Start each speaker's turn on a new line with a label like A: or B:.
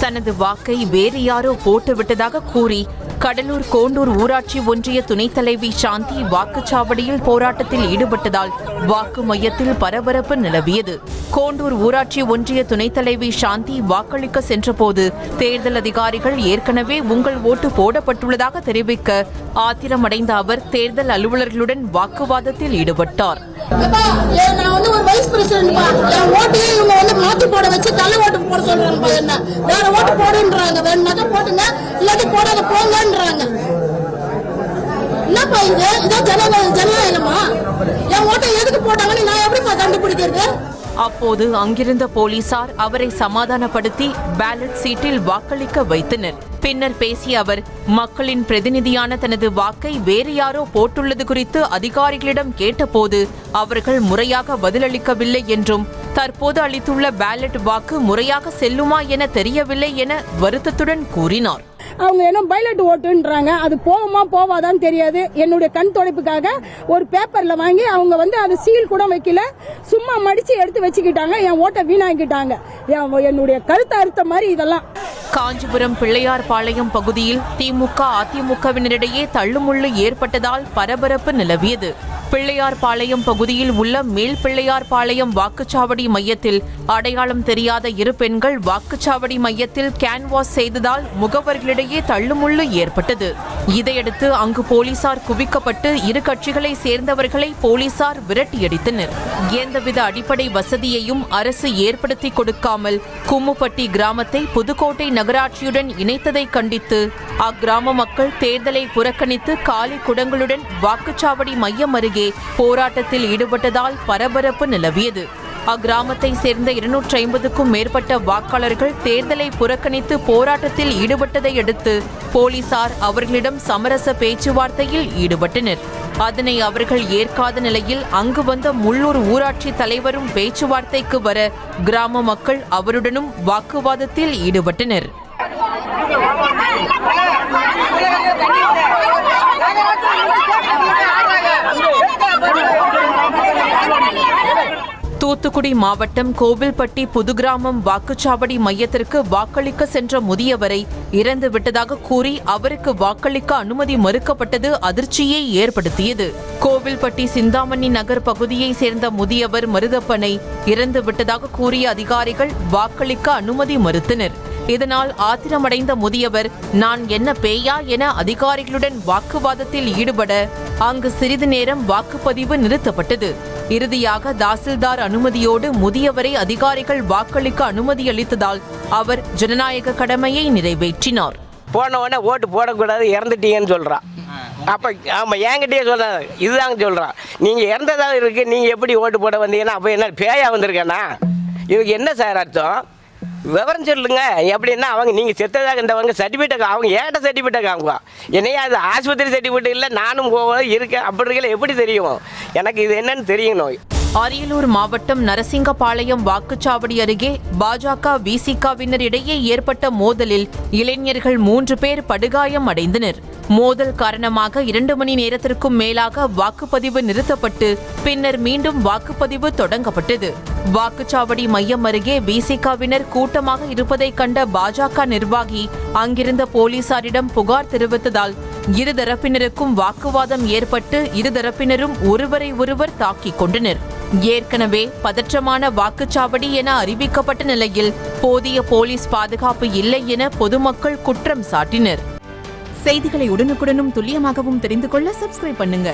A: தனது வாக்கை வேறு யாரோ போட்டுவிட்டதாக கூறி கடலூர் கோண்டூர் ஊராட்சி ஒன்றிய துணைத் தலைவி சாந்தி வாக்குச்சாவடியில் போராட்டத்தில் ஈடுபட்டதால் வாக்கு மையத்தில் பரபரப்பு நிலவியது. கோண்டூர் ஊராட்சி ஒன்றிய துணைத் தலைவி சாந்தி வாக்களிக்க சென்றபோது தேர்தல் அதிகாரிகள் ஏற்கனவே உங்கள் ஓட்டு போடப்பட்டுள்ளதாக தெரிவிக்க ஆத்திரமடைந்த அவர் தேர்தல் அலுவலர்களுடன் வாக்குவாதத்தில் ஈடுபட்டார். அப்போது அங்கிருந்த போலீசார் அவரை சமாதானப்படுத்தி பேலட் சீட்டில் வாக்களிக்க வைத்தனர். பின்னர் பேசிய அவர், மக்களின் பிரதிநிதியான தனது வாக்கை வேறு யாரோ போட்டுள்ளது குறித்து அதிகாரிகளிடம் கேட்டபோது அவர்கள் முறையாக பதிலளிக்கவில்லை என்றும் தற்போது அளித்துள்ள பேலட் வாக்கு முறையாக செல்லுமா என தெரியவில்லை என வருத்தத்துடன் கூறினார்.
B: அவங்க என்ன பைலட் ஓட்டுன்றாங்க, அது போகுமா போவாதான்னு தெரியாது. என்னுடைய கண் துடைப்புக்காக ஒரு பேப்பர்ல வாங்கி அவங்க அது சீல் கூட வைக்கல, சும்மா மடிச்சு எடுத்து வச்சுக்கிட்டாங்க. என் ஓட்டை வீணாக்கிட்டாங்க. என்னுடைய கருத்து அறுத்த மாதிரி இதெல்லாம்.
A: காஞ்சிபுரம் பிள்ளையார்பாளையம் பகுதியில் திமுக அதிமுகவினரிடையே தள்ளுமுள்ளு ஏற்பட்டதால் பரபரப்பு நிலவியது. பிள்ளையார்பாளையம் பகுதியில் உள்ள மேல் பிள்ளையார்பாளையம் வாக்குச்சாவடி மையத்தில் அடையாளம் தெரியாத இரு பெண்கள் வாக்குச்சாவடி மையத்தில் கேன்வாஸ் செய்ததால் முகவர்களிடையே தள்ளுமுள்ளு ஏற்பட்டது. இதையடுத்து அங்கு போலீசார் குவிக்கப்பட்டு இரு கட்சிகளை சேர்ந்தவர்களை போலீசார் விரட்டியடித்தனர். எந்தவித அடிப்படை வசதியையும் அரசு ஏற்படுத்தி கொடுக்காமல் கும்முப்பட்டி கிராமத்தை புதுக்கோட்டை நகராட்சியுடன் இணைத்ததை கண்டித்து அக்கிராம மக்கள் தேர்தலை புறக்கணித்து காலி குடங்களுடன் வாக்குச்சாவடி மையம் அருகே போராட்டத்தில் ஈடுபட்டதால் பரபரப்பு நிலவியது. அக்கிராமத்தை சேர்ந்த 250க்கும் மேற்பட்ட வாக்காளர்கள் தேர்தலை புறக்கணித்து போராட்டத்தில் ஈடுபட்டதை அடுத்து போலீசார் அவர்களிடம் சமரச பேச்சுவார்த்தையில் ஈடுபட்டனர். அதனை அவர்கள் ஏற்காத நிலையில் அங்கு வந்த முள்ளூர் ஊராட்சி தலைவரும் பேச்சுவார்த்தைக்கு வர கிராம மக்கள் அவருடனும் வாக்குவாதத்தில் ஈடுபட்டனர். தூத்துக்குடி மாவட்டம் கோவில்பட்டி புதுகிராமம் வாக்குச்சாவடி மையத்திற்கு வாக்களிக்க சென்ற முதியவரை இறந்து விட்டதாக கூறி அவருக்கு வாக்களிக்க அனுமதி மறுக்கப்பட்டது அதிர்ச்சியை ஏற்படுத்தியது. கோவில்பட்டி சிந்தாமணி நகர் பகுதியை சேர்ந்த முதியவர் மருதப்பனை இறந்து விட்டதாக கூறிய அதிகாரிகள் வாக்களிக்க அனுமதி மறுத்தனர். இதனால் ஆத்திரமடைந்த முதியவர், நான் என்ன பேயா என அதிகாரிகளுடன் வாக்குவாதத்தில் ஈடுபட அங்கு சிறிது நேரம் வாக்குப்பதிவு நிறுத்தப்பட்டது. இறுதியாக தாசில்தார் அனுமதியோடு முதியவரை அதிகாரிகள் வாக்களிக்க அனுமதி அளித்ததால் அவர் ஜனநாயக கடமையை நிறைவேற்றினார்.
C: போன உடனே ஓட்டு போடக்கூடாது, இறந்துட்டீங்கன்னு சொல்றான். அப்போ ஆமாம், என்கிட்டயே சொல்கிறாங்க, இதுதாங்க சொல்கிறான். நீங்கள் இறந்ததாக இருக்குது, நீங்கள் எப்படி ஓட்டு போட வந்தீங்கன்னா அப்போ என்ன பேயா வந்திருக்கேண்ணா? இதுக்கு என்ன சார் அர்த்தம்? விவரம் சொல்லுங்க. எப்படின்னா அவங்க நீங்கள் செத்ததாக இருந்தவங்க சர்டிஃபிகேட் அவங்க ஏட்ட சர்டிஃபிகேட் காமிப்பா. என்னையா அது ஆஸ்பத்திரி சர்டிஃபிகேட் இல்லை, நானும் இருக்கேன் அப்படி இருக்கல, எப்படி தெரியும்? எனக்கு இது என்னன்னு தெரியணும்.
A: அரியலூர் மாவட்டம் நரசிங்கபாளையம் வாக்குச்சாவடி அருகே பாஜக விசிகவினர் இடையே ஏற்பட்ட மோதலில் இளைஞர்கள் 3 பேர் படுகாயம் அடைந்தனர். மோதல் காரணமாக 2 மணி நேரத்திற்கும் மேலாக வாக்குப்பதிவு நிறுத்தப்பட்டு பின்னர் மீண்டும் வாக்குப்பதிவு தொடங்கப்பட்டது. வாக்குச்சாவடி மையம் அருகே விசிகவினர் கூட்டமாக இருப்பதை கண்ட பாஜக நிர்வாகி அங்கிருந்த போலீசாரிடம் புகார் தெரிவித்ததால் இருதரப்பினருக்கும் வாக்குவாதம் ஏற்பட்டு இருதரப்பினரும் ஒருவரை ஒருவர் தாக்கிக் கொண்டனர். ஏற்கனவே பதற்றமான வாக்குச்சாவடி என அறிவிக்கப்பட்ட நிலையில் போதிய போலீஸ் பாதுகாப்பு இல்லை என பொதுமக்கள் குற்றம் சாட்டினர். செய்திகளை உடனுக்குடனும் துல்லியமாகவும் தெரிந்து கொள்ள சப்ஸ்கிரைப் பண்ணுங்க.